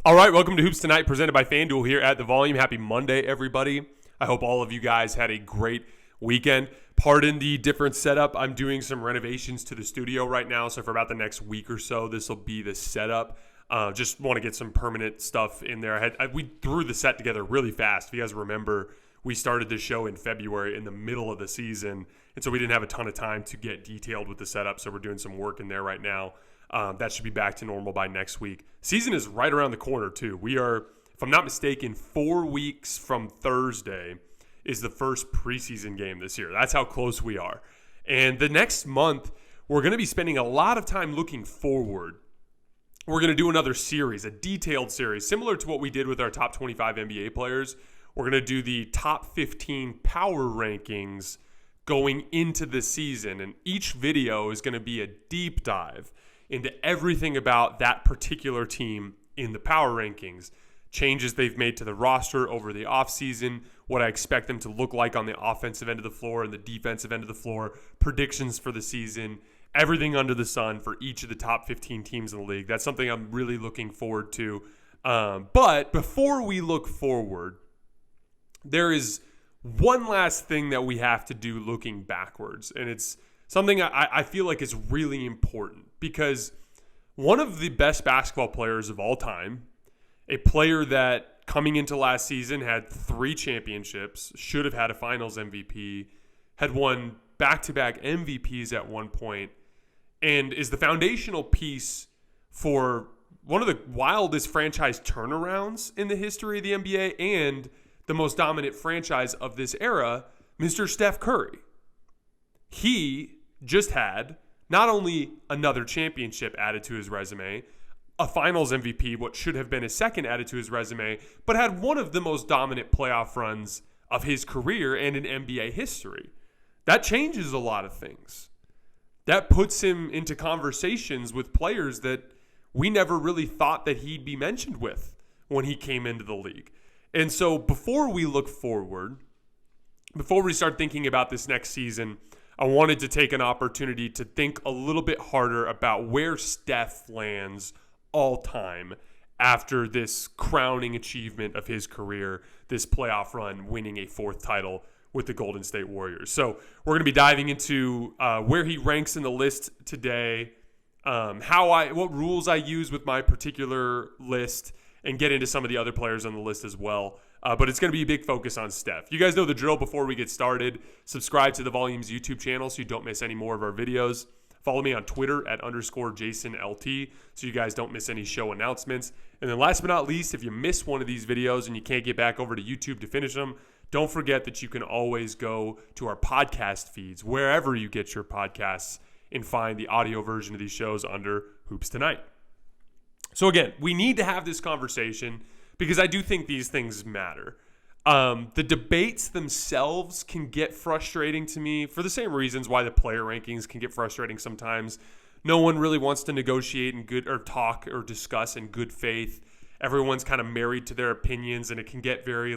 All right, welcome to Hoops Tonight, presented by FanDuel here at The Volume. Happy Monday, everybody. I hope all of you guys had a great weekend. Pardon the different setup. I'm doing some renovations to the studio right now, so for about the next week or so, this will be the setup. Just want to get some permanent stuff in there. We threw the set together really fast. If you guys remember, we started this show in February in the middle of the season, and so we didn't have a ton of time to get detailed with the setup, so we're doing some work in there right now. That should be back to normal by next week. Season is right around the corner, too. We are, if I'm not mistaken, 4 weeks from Thursday is the first preseason game this year. That's how close we are. And the next month, we're going to be spending a lot of time looking forward. We're going to do another series, a detailed series, similar to what we did with our top 25 NBA players. We're going to do the top 15 power rankings going into the season. And each video is going to be a deep dive into everything about that particular team in the power rankings, changes they've made to the roster over the offseason, what I expect them to look like on the offensive end of the floor and the defensive end of the floor, predictions for the season, everything under the sun for each of the top 15 teams in the league. That's something I'm really looking forward to. But before we look forward, there is one last thing that we have to do looking backwards, and it's something I feel like is really important because one of the best basketball players of all time, a player that coming into last season had 3 championships, should have had a finals MVP, had won back-to-back MVPs at one point, and is the foundational piece for one of the wildest franchise turnarounds in the history of the NBA and the most dominant franchise of this era, Mr. Steph Curry. He just had not only another championship added to his resume, a finals MVP, what should have been a second added to his resume, but had one of the most dominant playoff runs of his career and in NBA history. That changes a lot of things. That puts him into conversations with players that we never really thought that he'd be mentioned with when he came into the league. And so before we look forward, before we start thinking about this next season, I wanted to take an opportunity to think a little bit harder about where Steph lands all time after this crowning achievement of his career, this playoff run, winning a 4th title with the Golden State Warriors. So we're going to be diving into where he ranks in the list today, what rules I use with my particular list, and get into some of the other players on the list as well. But it's going to be a big focus on Steph. You guys know the drill before we get started. Subscribe to the Volume's YouTube channel so you don't miss any more of our videos. Follow me on Twitter at _JasonLT so you guys don't miss any show announcements. And then last but not least, if you miss one of these videos and you can't get back over to YouTube to finish them, don't forget that you can always go to our podcast feeds, wherever you get your podcasts, and find the audio version of these shows under Hoops Tonight. So again, we need to have this conversation because I do think these things matter. The debates themselves can get frustrating to me for the same reasons why the player rankings can get frustrating sometimes. No one really wants to negotiate or talk or discuss in good faith. Everyone's kind of married to their opinions, and it can get very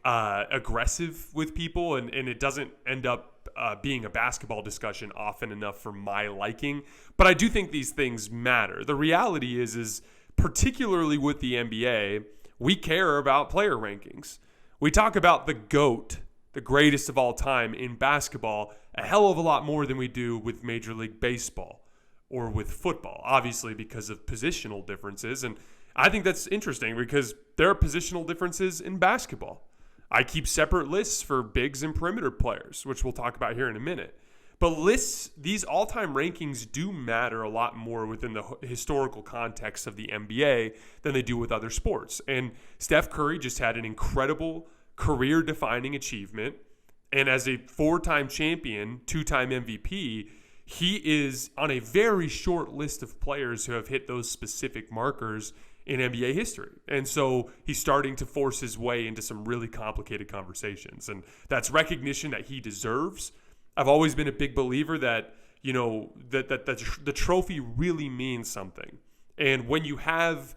aggressive with people, and it doesn't end up being a basketball discussion often enough for my liking. But I do think these things matter. The reality is particularly with the NBA, we care about player rankings. We talk about the GOAT, the greatest of all time in basketball, a hell of a lot more than we do with Major League Baseball or with football, obviously because of positional differences. And I think that's interesting because there are positional differences in basketball. I keep separate lists for bigs and perimeter players, which we'll talk about here in a minute. But lists, these all-time rankings do matter a lot more within the historical context of the NBA than they do with other sports. And Steph Curry just had an incredible career-defining achievement. And as a 4-time champion, 2-time MVP, he is on a very short list of players who have hit those specific markers in NBA history. And so he's starting to force his way into some really complicated conversations. And that's recognition that he deserves. I've always been a big believer that, that the trophy really means something. And when you have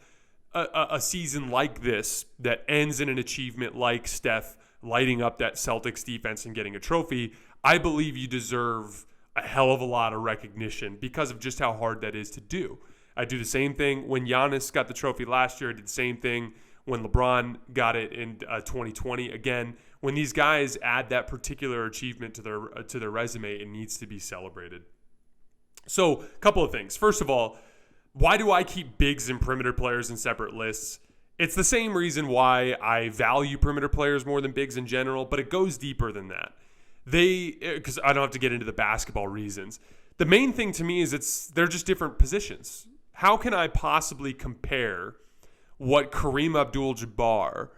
a season like this that ends in an achievement like Steph lighting up that Celtics defense and getting a trophy, I believe you deserve a hell of a lot of recognition because of just how hard that is to do. I do the same thing when Giannis got the trophy last year. I did the same thing when LeBron got it in 2020. Again, when these guys add that particular achievement to their resume, it needs to be celebrated. So, a couple of things. First of all, why do I keep bigs and perimeter players in separate lists? It's the same reason why I value perimeter players more than bigs in general, but it goes deeper than that. Because I don't have to get into the basketball reasons. The main thing to me is they're just different positions. How can I possibly compare what Kareem Abdul-Jabbar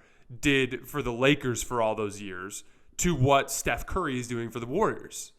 did for the Lakers for all those years to what Steph Curry is doing for the Warriors?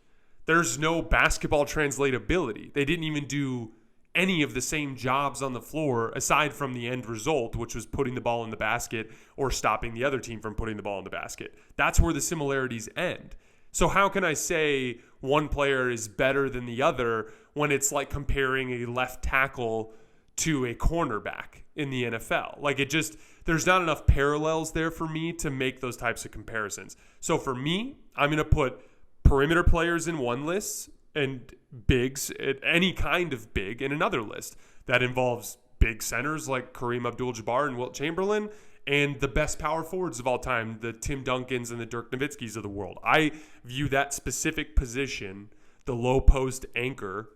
There's no basketball translatability. They didn't even do any of the same jobs on the floor aside from the end result, which was putting the ball in the basket or stopping the other team from putting the ball in the basket. That's where the similarities end. So how can I say one player is better than the other when it's like comparing a left tackle to a cornerback in the NFL? There's not enough parallels there for me to make those types of comparisons. So for me, I'm going to put perimeter players in one list and bigs, any kind of big, in another list. That involves big centers like Kareem Abdul-Jabbar and Wilt Chamberlain, and the best power forwards of all time, the Tim Duncans and the Dirk Nowitzkis of the world. I view that specific position, the low post anchor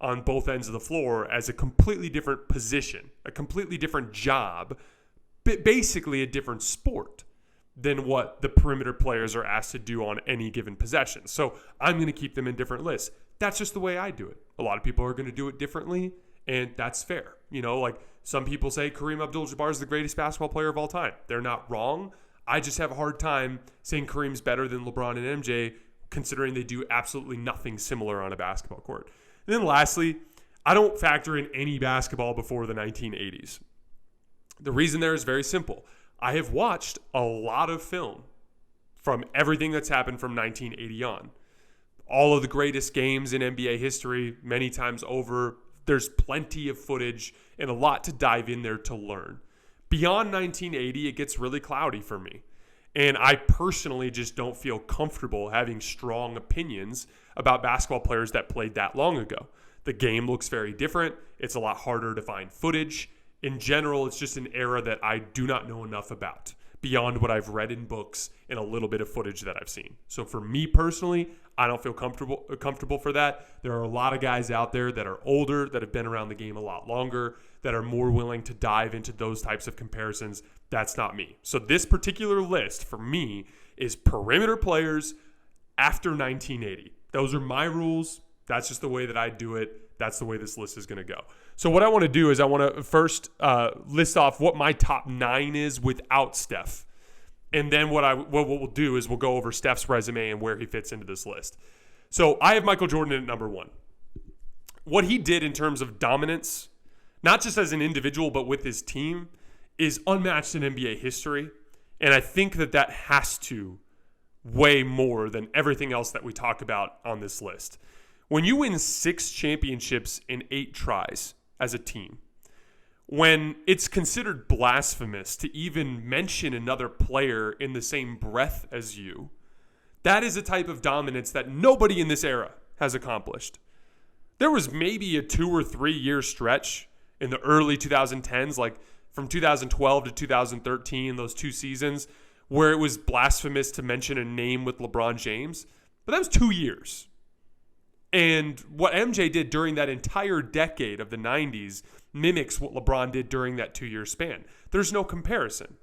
on both ends of the floor, as a completely different position, a completely different job, basically a different sport than what the perimeter players are asked to do on any given possession. So I'm going to keep them in different lists. That's just the way I do it. A lot of people are going to do it differently, and that's fair. Some people say Kareem Abdul-Jabbar is the greatest basketball player of all time. They're not wrong. I just have a hard time saying Kareem's better than LeBron and MJ, considering they do absolutely nothing similar on a basketball court. And then lastly, I don't factor in any basketball before the 1980s. The reason there is very simple. I have watched a lot of film from everything that's happened from 1980 on. All of the greatest games in NBA history, many times over. There's plenty of footage and a lot to dive in there to learn. Beyond 1980, it gets really cloudy for me. And I personally just don't feel comfortable having strong opinions about basketball players that played that long ago. The game looks very different. It's a lot harder to find footage. In general, it's just an era that I do not know enough about beyond what I've read in books and a little bit of footage that I've seen. So for me personally, I don't feel comfortable for that. There are a lot of guys out there that are older, that have been around the game a lot longer, that are more willing to dive into those types of comparisons. That's not me. So this particular list for me is perimeter players after 1980. Those are my rules. That's just the way that I do it. That's the way this list is going to go. So what I want to do is I want to first list off what my top 9 is without Steph. And then what we'll do is we'll go over Steph's resume and where he fits into this list. So I have Michael Jordan at number 1. What he did in terms of dominance, not just as an individual but with his team, is unmatched in NBA history. And I think that has to weigh more than everything else that we talk about on this list. When you win 6 championships in 8 tries as a team, when it's considered blasphemous to even mention another player in the same breath as you, that is a type of dominance that nobody in this era has accomplished. There was maybe a 2 or 3 year stretch in the early 2010s, like from 2012 to 2013, those 2 seasons, where it was blasphemous to mention a name with LeBron James. But that was 2 years. And what MJ did during that entire decade of the 90s mimics what LeBron did during that 2-year span. There's no comparison.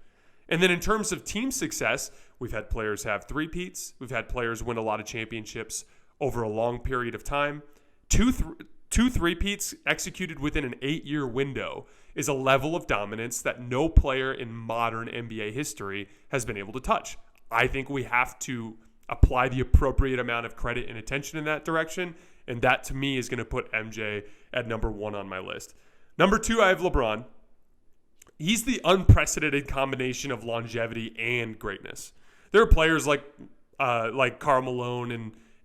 And then in terms of team success, we've had players have three-peats. We've had players win a lot of championships over a long period of time. Two three-peats executed within an 8-year window is a level of dominance that no player in modern NBA history has been able to touch. I think we have to apply the appropriate amount of credit and attention in that direction, and that to me is going to put MJ at number 1 on my list. Number 2, I have LeBron. He's the unprecedented combination of longevity and greatness. There are players like Karl Malone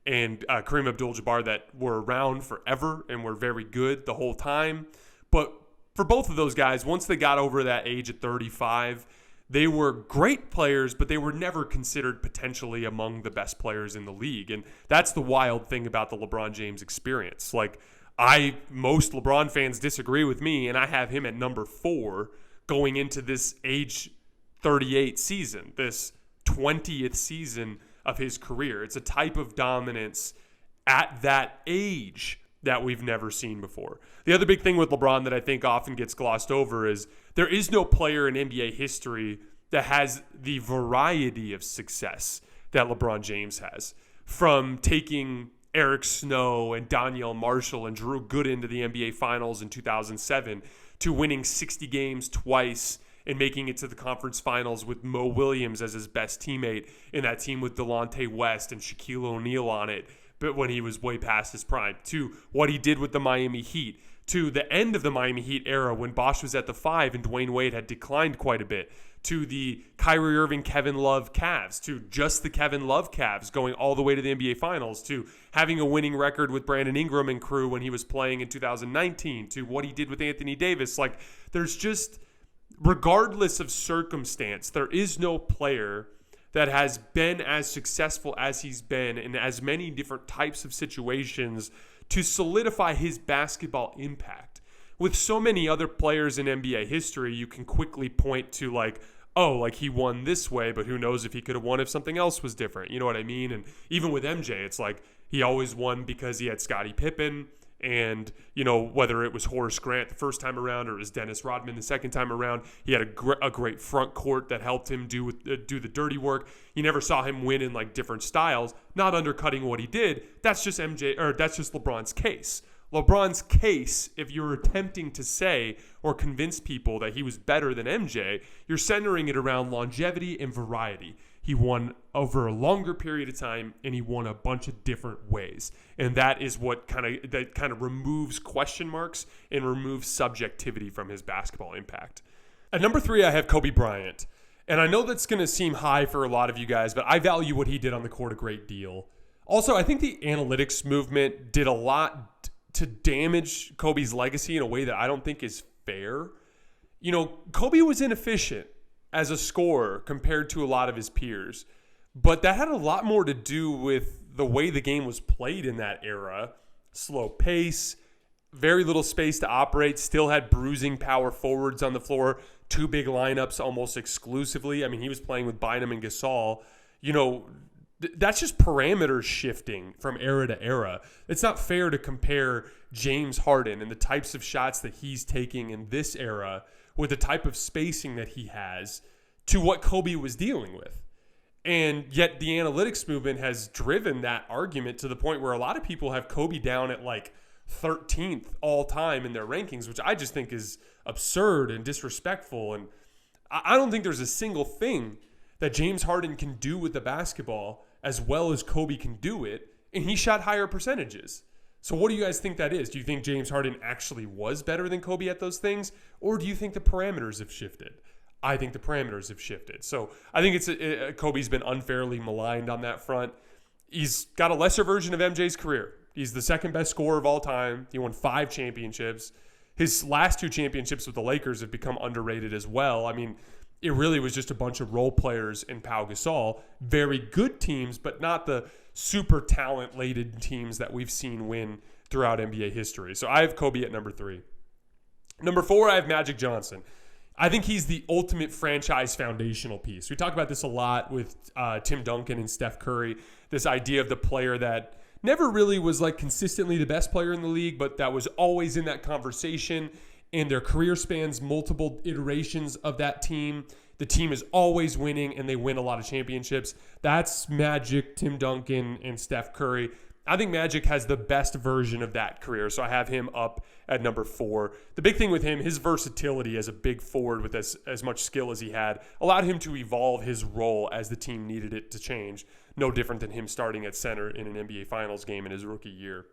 and Kareem Abdul-Jabbar that were around forever and were very good the whole time, but for both of those guys, once they got over that age at 35, they were great players, but they were never considered potentially among the best players in the league. And that's the wild thing about the LeBron James experience. Like, Most LeBron fans disagree with me, and I have him at number 4 going into this age 38 season, this 20th season of his career. It's a type of dominance at that age that we've never seen before. The other big thing with LeBron that I think often gets glossed over is there is no player in NBA history that has the variety of success that LeBron James has. From taking Eric Snow and Danielle Marshall and Drew Gooden to the NBA Finals in 2007, to winning 60 games twice and making it to the conference finals with Mo Williams as his best teammate in that team with Delonte West and Shaquille O'Neal on it, but when he was way past his prime, to what he did with the Miami Heat, to the end of the Miami Heat era when Bosh was at the 5 and Dwayne Wade had declined quite a bit, to the Kyrie Irving, Kevin Love Cavs, to just the Kevin Love Cavs going all the way to the NBA Finals, to having a winning record with Brandon Ingram and crew when he was playing in 2019, to what he did with Anthony Davis. Like, there's just, regardless of circumstance, there is no player that has been as successful as he's been in as many different types of situations to solidify his basketball impact. With so many other players in NBA history, you can quickly point to like, oh, like he won this way, but who knows if he could have won if something else was different. You know what I mean? And even with MJ, it's like he always won because he had Scottie Pippen. And, you know, whether it was Horace Grant the first time around or it was Dennis Rodman the second time around, he had a great front court that helped him do the dirty work. You never saw him win in like different styles, not undercutting what he did. That's just that's just LeBron's case. LeBron's case, if you're attempting to say or convince people that he was better than MJ, you're centering it around longevity and variety. He won over a longer period of time, and he won a bunch of different ways. And that is what kind of removes question marks and removes subjectivity from his basketball impact. At number 3, I have Kobe Bryant. And I know that's going to seem high for a lot of you guys, but I value what he did on the court a great deal. Also, I think the analytics movement did a lot to damage Kobe's legacy in a way that I don't think is fair. You know, Kobe was inefficient as a scorer compared to a lot of his peers, but that had a lot more to do with the way the game was played in that era. Slow pace, very little space to operate, still had bruising power forwards on the floor, 2 big lineups almost exclusively. I mean, he was playing with Bynum and Gasol. You know, that's just parameters shifting from era to era. It's not fair to compare James Harden and the types of shots that he's taking in this era with the type of spacing that he has to what Kobe was dealing with. And yet the analytics movement has driven that argument to the point where a lot of people have Kobe down at like 13th all time in their rankings, which I just think is absurd and disrespectful. And I don't think there's a single thing that James Harden can do with the basketball as well as Kobe can do it, and he shot higher percentages. So what do you guys think that is? Do you think James Harden actually was better than Kobe at those things, or do you think the parameters have shifted? I think the parameters have shifted. So I think Kobe's been unfairly maligned on that front. He's got a lesser version of MJ's career. He's the second best scorer of all time. He won 5 championships. His last 2 championships with the Lakers have become underrated as well. I mean, it really was just a bunch of role players in Pau Gasol. Very good teams, but not the super talent-laden teams that we've seen win throughout NBA history. So I have Kobe at number 3. Number 4, I have Magic Johnson. I think he's the ultimate franchise foundational piece. We talk about this a lot with Tim Duncan and Steph Curry, this idea of the player that never really was like consistently the best player in the league, but that was always in that conversation. And their career spans multiple iterations of that team. The team is always winning, and they win a lot of championships. That's Magic, Tim Duncan, and Steph Curry. I think Magic has the best version of that career, so I have him up at number 4. The big thing with him, his versatility as a big forward with as much skill as he had, allowed him to evolve his role as the team needed it to change. No different than him starting at center in an NBA Finals game in his rookie year.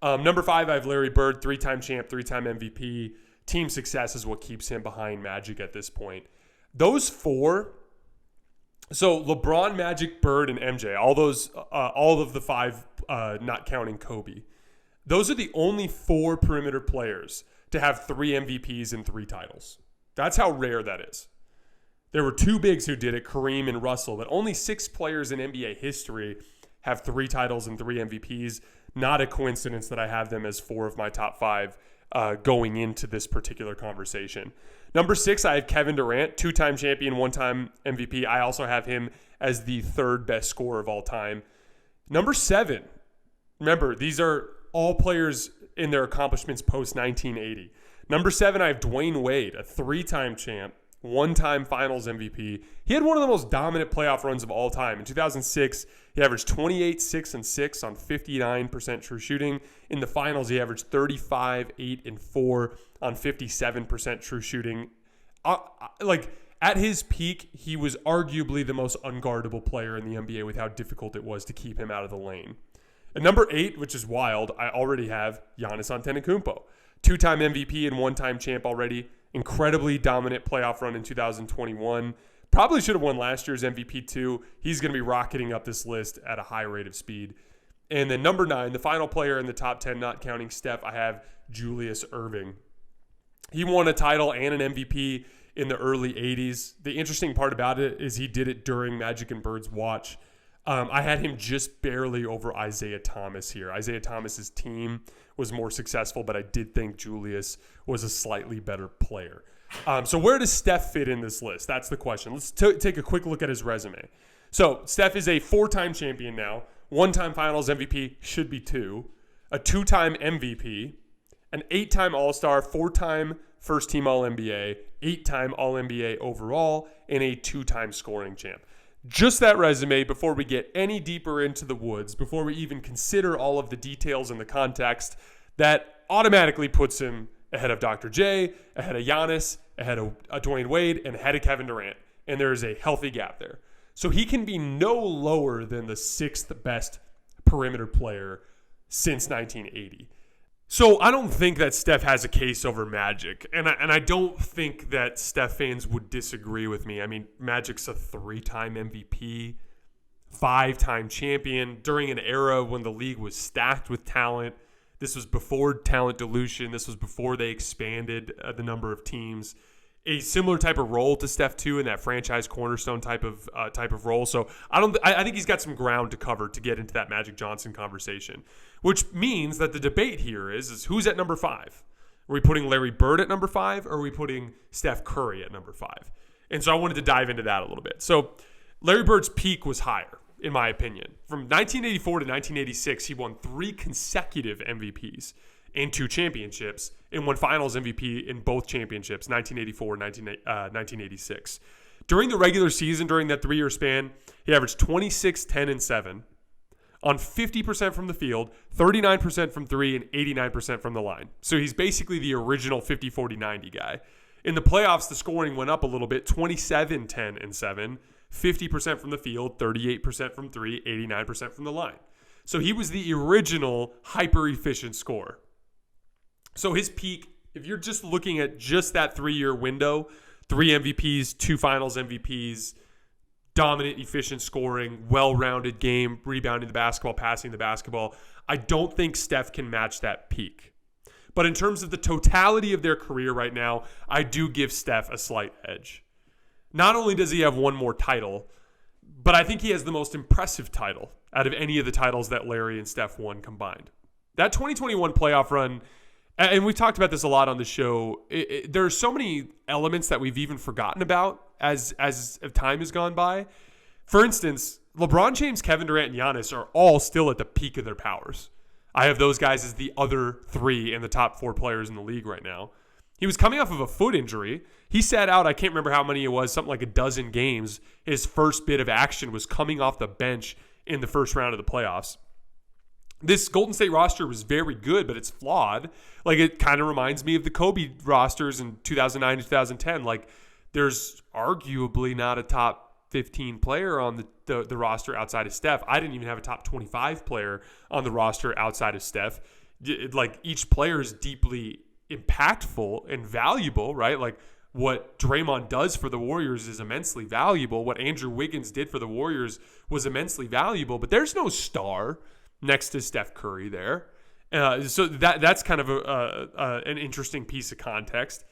Number 5, I have Larry Bird, 3-time champ, 3-time MVP. Team success is what keeps him behind Magic at this point. Those 4, so LeBron, Magic, Bird, and MJ, all of the 5, not counting Kobe. Those are the only 4 perimeter players to have 3 MVPs and 3 titles. That's how rare that is. There were 2 bigs who did it, Kareem and Russell, but only 6 players in NBA history have 3 titles and 3 MVPs. not a coincidence that I have them as 4 of my top 5 going into this particular conversation. Number 6, I have Kevin Durant, 2-time champion, 1-time MVP. I also have him as the 3rd best scorer of all time. Number 7, remember, these are all players in their accomplishments post-1980. Number 7, I have Dwayne Wade, a 3-time champ, 1-time finals MVP. He had one of the most dominant playoff runs of all time. In 2006, he averaged 28, 6, and 6 on 59% true shooting. In the finals, he averaged 35, 8, and 4 on 57% true shooting. At his peak, he was arguably the most unguardable player in the NBA with how difficult it was to keep him out of the lane. At number 8, which is wild, I already have Giannis Antetokounmpo. 2-time MVP and 1-time champ already. Incredibly dominant playoff run in 2021. Probably should have won last year's MVP too. He's going to be rocketing up this list at a high rate of speed. And then number 9, the final player in the top 10, not counting Steph, I have Julius Erving. He won a title and an MVP in the early 80s. The interesting part about it is he did it during Magic and Bird's watch. I had him just barely over Isaiah Thomas here. Isaiah Thomas's team was more successful, but I did think Julius was a slightly better player. So where does Steph fit in this list? That's the question. Let's take a quick look at his resume. So Steph is a 4-time champion now, 1-time finals MVP, should be 2, a 2-time MVP, an 8-time All-Star, 4-time first-team All-NBA, 8-time All-NBA overall, and a 2-time scoring champ. Just that resume, before we get any deeper into the woods, before we even consider all of the details and the context, that automatically puts him ahead of Dr. J, ahead of Giannis, ahead of Dwayne Wade, and ahead of Kevin Durant. And there is a healthy gap there. So he can be no lower than the 6th best perimeter player since 1980. So I don't think that Steph has a case over Magic. And I don't think that Steph fans would disagree with me. I mean, Magic's a 3-time MVP, 5-time champion during an era when the league was stacked with talent. This was before talent dilution. This was before they expanded the number of teams. A similar type of role to Steph too, in that franchise cornerstone type of role. So I think he's got some ground to cover to get into that Magic Johnson conversation, which means that the debate here is who's at number 5. Are we putting Larry Bird at number 5, or are we putting Steph Curry at number 5? And so I wanted to dive into that a little bit. So Larry Bird's peak was higher, in my opinion. From 1984 to 1986, he won 3 consecutive MVPs and 2 championships, and won finals MVP in both championships, 1984 and 1986. During the regular season, during that 3-year span, he averaged 26, 10, and 7 on 50% from the field, 39% from 3, and 89% from the line. So he's basically the original 50-40-90 guy. In the playoffs, the scoring went up a little bit, 27, 10, and 7, 50% from the field, 38% from 3, 89% from the line. So he was the original hyper-efficient scorer. So his peak, if you're just looking at just that 3-year window, 3 MVPs, 2 finals MVPs, dominant, efficient scoring, well-rounded game, rebounding the basketball, passing the basketball, I don't think Steph can match that peak. But in terms of the totality of their career right now, I do give Steph a slight edge. Not only does he have one more title, but I think he has the most impressive title out of any of the titles that Larry and Steph won combined. That 2021 playoff run, and we've talked about this a lot on the show, there are so many elements that we've even forgotten about as time has gone by. For instance, LeBron James, Kevin Durant, and Giannis are all still at the peak of their powers. I have those guys as the other 3 in the top 4 players in the league right now. He was coming off of a foot injury. He sat out, I can't remember how many it was, something like a dozen games. His first bit of action was coming off the bench in the first round of the playoffs. This Golden State roster was very good, but it's flawed. Like, it kind of reminds me of the Kobe rosters in 2009 to 2010. Like, there's arguably not a top 15 player on the roster outside of Steph. I didn't even have a top 25 player on the roster outside of Steph. Like, each player is deeply impactful and valuable, right? Like, what Draymond does for the Warriors is immensely valuable. What Andrew Wiggins did for the Warriors was immensely valuable, but there's no star next to Steph Curry there. So that's kind of an interesting piece of context.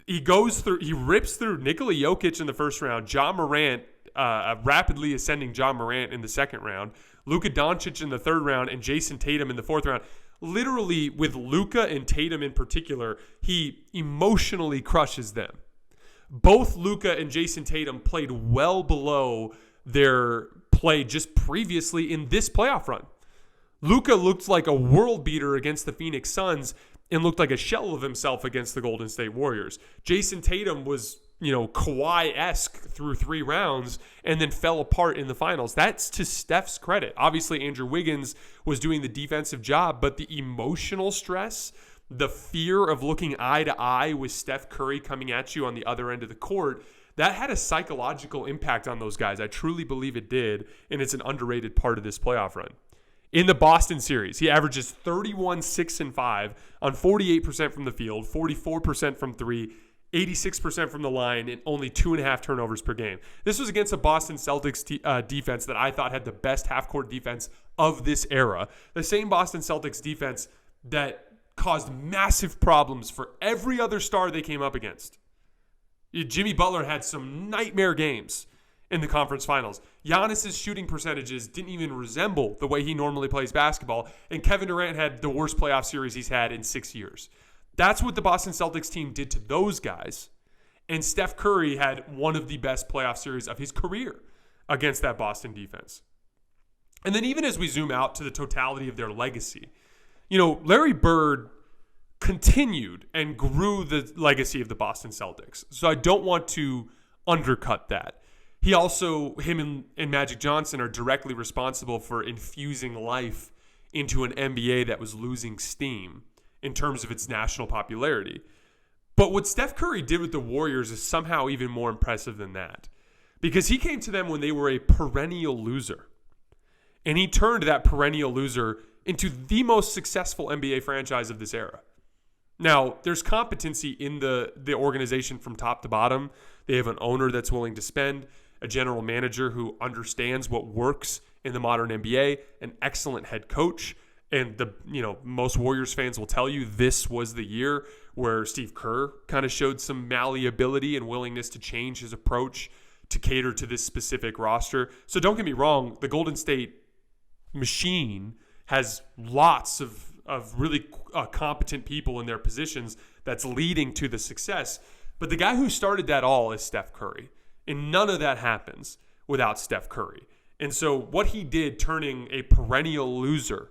He rips through Nikola Jokic in the first round, John Morant, rapidly ascending John Morant in the second round, Luka Doncic in the third round and Jason Tatum in the fourth round. Literally, with Luka and Tatum in particular, he emotionally crushes them. Both Luka and Jason Tatum played well below their play just previously in this playoff run. Luka looked like a world beater against the Phoenix Suns and looked like a shell of himself against the Golden State Warriors. Jason Tatum was, Kawhi-esque through 3 rounds and then fell apart in the finals. That's to Steph's credit. Obviously, Andrew Wiggins was doing the defensive job, but the emotional stress, the fear of looking eye to eye with Steph Curry coming at you on the other end of the court, that had a psychological impact on those guys. I truly believe it did, and it's an underrated part of this playoff run. In the Boston series, he averages 31, 6, and 5 on 48% from the field, 44% from 3, 86% from the line, and only 2.5 turnovers per game. This was against a Boston Celtics defense that I thought had the best half-court defense of this era. The same Boston Celtics defense that caused massive problems for every other star they came up against. Jimmy Butler had some nightmare games in the conference finals. Giannis's shooting percentages didn't even resemble the way he normally plays basketball, and Kevin Durant had the worst playoff series he's had in 6 years. That's what the Boston Celtics team did to those guys, and Steph Curry had one of the best playoff series of his career against that Boston defense. And then even as we zoom out to the totality of their legacy, Larry Bird continued and grew the legacy of the Boston Celtics. So I don't want to undercut that. Him and Magic Johnson are directly responsible for infusing life into an NBA that was losing steam in terms of its national popularity. But what Steph Curry did with the Warriors is somehow even more impressive than that, because he came to them when they were a perennial loser. And he turned that perennial loser into the most successful NBA franchise of this era. Now, there's competency in the organization from top to bottom. They have an owner that's willing to spend, a general manager who understands what works in the modern NBA, an excellent head coach. And most Warriors fans will tell you this was the year where Steve Kerr kind of showed some malleability and willingness to change his approach to cater to this specific roster. So don't get me wrong, the Golden State machine has lots of really competent people in their positions that's leading to the success. But the guy who started that all is Steph Curry. And none of that happens without Steph Curry. And so what he did, turning a perennial loser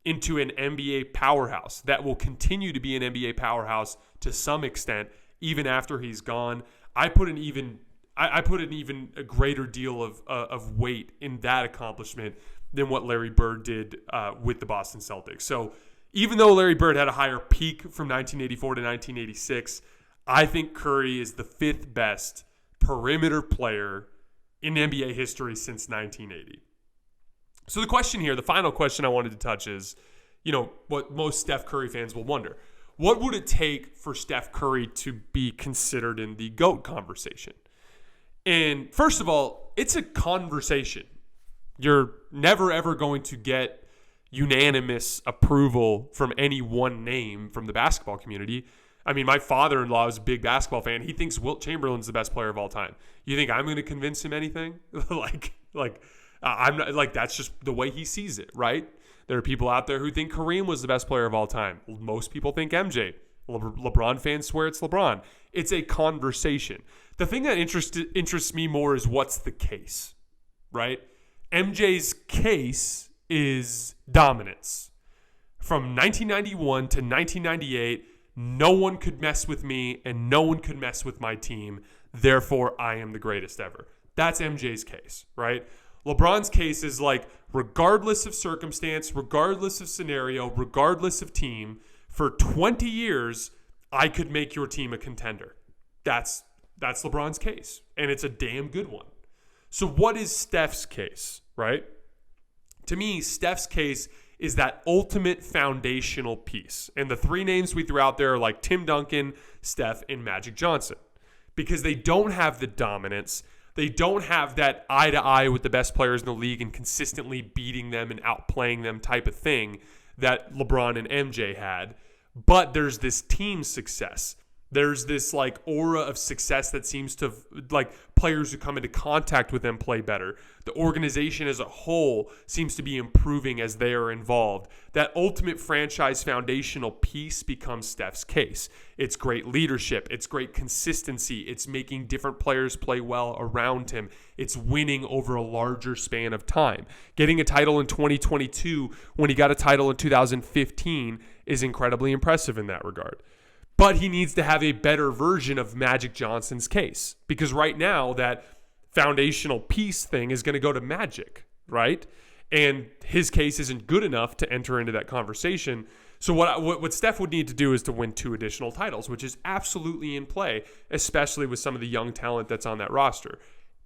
into an NBA powerhouse that will continue to be an NBA powerhouse to some extent, even after he's gone, I put an even a greater deal of weight in that accomplishment than what Larry Bird did with the Boston Celtics. So even though Larry Bird had a higher peak from 1984 to 1986, I think Curry is the 5th best perimeter player in NBA history since 1980. So the question here, the final question I wanted to touch is, what most Steph Curry fans will wonder. What would it take for Steph Curry to be considered in the GOAT conversation? And first of all, it's a conversation. You're never, ever going to get unanimous approval from any one name from the basketball community. I mean, my father-in-law is a big basketball fan. He thinks Wilt Chamberlain's the best player of all time. You think I'm going to convince him anything? I'm not, that's just the way he sees it, right? There are people out there who think Kareem was the best player of all time. Most people think MJ. LeBron fans swear it's LeBron. It's a conversation. The thing that interests me more is what's the case, right? MJ's case is dominance. From 1991 to 1998, no one could mess with me and no one could mess with my team. Therefore, I am the greatest ever. That's MJ's case, right? LeBron's case is regardless of circumstance, regardless of scenario, regardless of team, for 20 years, I could make your team a contender. That's LeBron's case, and it's a damn good one. So what is Steph's case, right? To me, Steph's case is that ultimate foundational piece. And the 3 names we threw out there are Tim Duncan, Steph, and Magic Johnson, because they don't have the dominance. They don't have that eye-to-eye with the best players in the league and consistently beating them and outplaying them type of thing that LeBron and MJ had. But there's this team success. There's this like aura of success that seems to, like, players who come into contact with them play better. The organization as a whole seems to be improving as they are involved. That ultimate franchise foundational piece becomes Steph's case. It's great leadership. It's great consistency. It's making different players play well around him. It's winning over a larger span of time. Getting a title in 2022 when he got a title in 2015 is incredibly impressive in that regard. But he needs to have a better version of Magic Johnson's case, because right now that foundational piece thing is going to go to Magic, right? And his case isn't good enough to enter into that conversation. So what Steph would need to do is to win 2 additional titles, which is absolutely in play, especially with some of the young talent that's on that roster.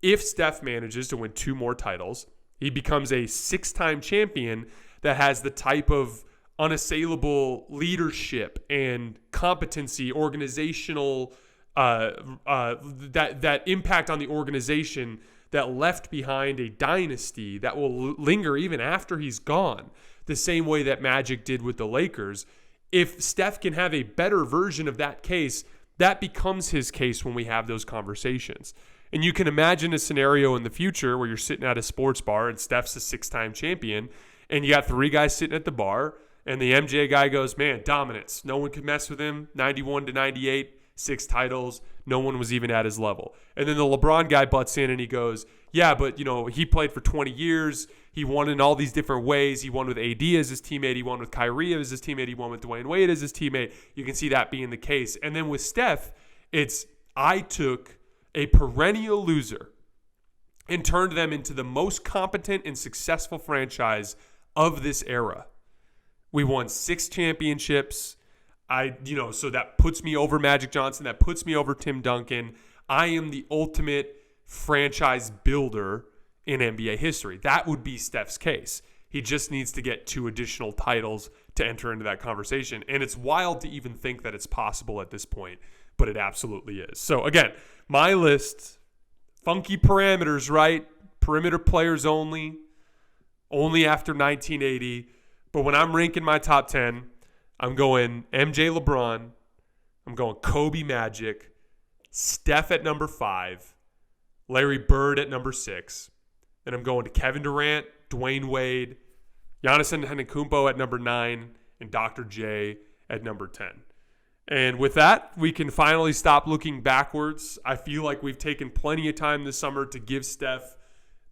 If Steph manages to win 2 more titles, he becomes a 6-time champion that has the type of unassailable leadership and competency, organizational, that impact on the organization that left behind a dynasty that will linger even after he's gone, the same way that Magic did with the Lakers. If Steph can have a better version of that case, that becomes his case when we have those conversations. And you can imagine a scenario in the future where you're sitting at a sports bar and Steph's a 6-time champion, and you got 3 guys sitting at the bar, and the MJ guy goes, man, dominance. No one could mess with him. 91 to 98, 6 titles. No one was even at his level. And then the LeBron guy butts in and he goes, yeah, but, he played for 20 years. He won in all these different ways. He won with AD as his teammate. He won with Kyrie as his teammate. He won with Dwayne Wade as his teammate. You can see that being the case. And then with Steph, it's I took a perennial loser and turned them into the most competent and successful franchise of this era. We won 6 championships. So that puts me over Magic Johnson. That puts me over Tim Duncan. I am the ultimate franchise builder in NBA history. That would be Steph's case. He just needs to get 2 additional titles to enter into that conversation. And it's wild to even think that it's possible at this point, but it absolutely is. So again, my list, funky parameters, right? Perimeter players only after 1980. But when I'm ranking my top 10, I'm going MJ LeBron, I'm going Kobe Magic, Steph at number 5, Larry Bird at number 6, and I'm going to Kevin Durant, Dwayne Wade, Giannis Antetokounmpo at number 9, and Dr. J at number 10. And with that, we can finally stop looking backwards. I feel like we've taken plenty of time this summer to give Steph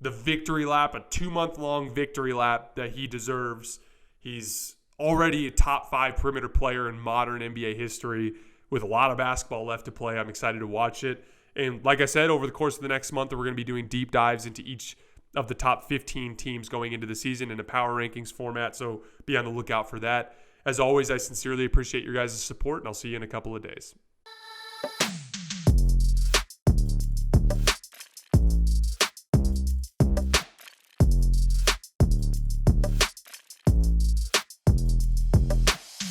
the victory lap, a 2-month-long victory lap that he deserves. He's already a top 5 perimeter player in modern NBA history with a lot of basketball left to play. I'm excited to watch it. And like I said, over the course of the next month, we're going to be doing deep dives into each of the top 15 teams going into the season in a power rankings format. So be on the lookout for that. As always, I sincerely appreciate your guys' support, and I'll see you in a couple of days.